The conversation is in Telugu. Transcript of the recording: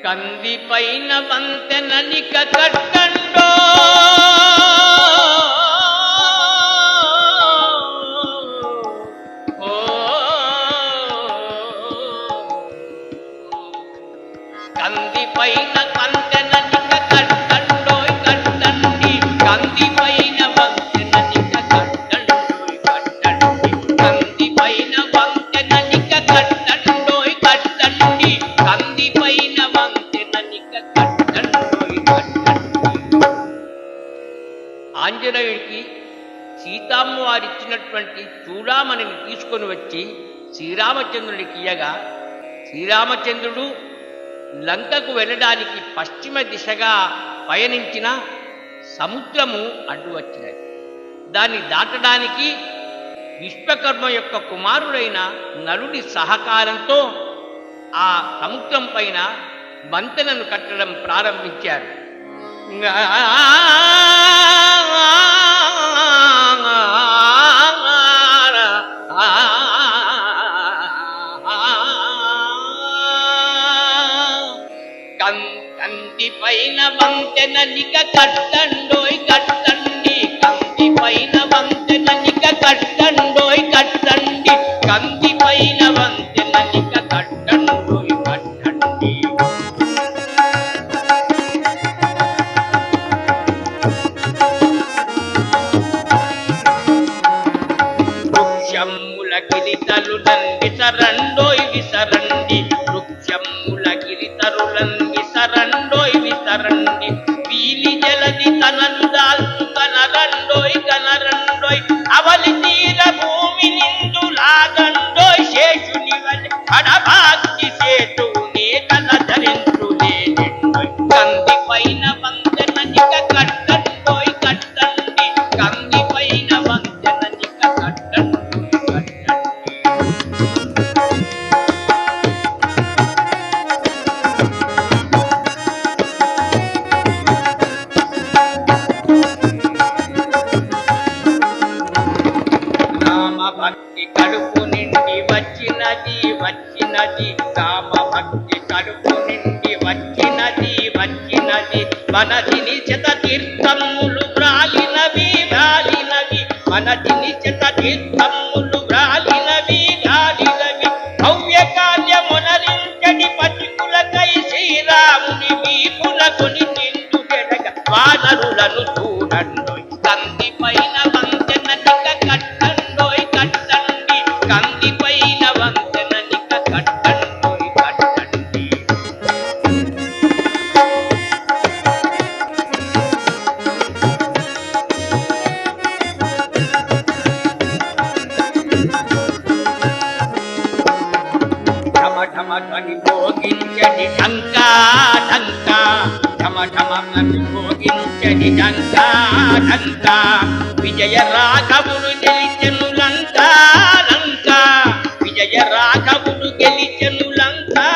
కంది పైన వంతెననిక కట్టండో కంది పైన వంతెననిక కట్టండోయ్ కట్టండి కంది పైన వంతెననిక కట్టండోయ్ కట్టండి కంది పైన వంతెననిక కట్టండోయ్ కట్టండి కంది పైన వంతెననిక కట్టండోయ్ కట్టండి. ఆంజనేయుడికి సీతమ్మ వారిచ్చినటువంటి చూడామణిని తీసుకొని వచ్చి శ్రీరామచంద్రుడికి ఇయ్యగా శ్రీరామచంద్రుడు లంకకు వెళ్ళడానికి పశ్చిమ దిశగా పయనించిన సముద్రము అడ్డు వచ్చినది. దాన్ని దాటడానికి విశ్వకర్మ యొక్క కుమారుడైన నలుడి సహకారంతో ఆ సముద్రం పైన వంతెనను కట్టడం ప్రారంభించారు. కంది పైన వంతెననిక కట్టండోయ్ కట్టండి కంది పైన వంతెననిక కట్టండోయ్ కట్టండి కంది పైన వంతెననిక కట్టండోయ్ కట్టండి. వృక్షముల గిరితలులన్ విసరండోయ్ విసరండి వృక్షముల గిరితరులన్ విసరండోయ్ విసరండి వీలి జలది తనను దాల్చు కనరండోయ్ కనరండోయ్ అవలి తీర భూమి నిండు లాగండోయ్ శేషుని వలె అడభాగ్య సేతునే కల ధరించులేండోయ్ కంది పైన వంతెననిక కట్టండోయ్ కట్టండి కంది పైన వంతెననిక కట్టండోయ్ కట్టండి. భక్తి కడుపు నిండి వచ్చినది వచ్చినది రామ భక్తి కడుపు నిండి వచ్చినది వచ్చినది మనదిని శత తీర్థములు వ్రాలినవి వ్రాలినవి మనదిని శత తీర్థములు వ్రాలినవి వ్రాలినవి భవ్య కార్యమునరించడి పతికులకై శ్రీరాముని వీపులకొని నిండు గెడగ వానరులను చూడండోయ్ కంది పైన వంతెననిక కట్టండోయ్ కట్టండి కంది పైన వంతెననిక కట్టండోయ్ కట్టండి. ఢమ ఢమ ధ్వని భోగించడి ఢంకా ఢంకా ఢమ ఢమ ధ్వని భోగించడి ఢంకా ఢంకా విజయ రాఘవుడు గెలిచెను లంకా లంకా విజయ రాఘవుడు గెలిచెను లంకా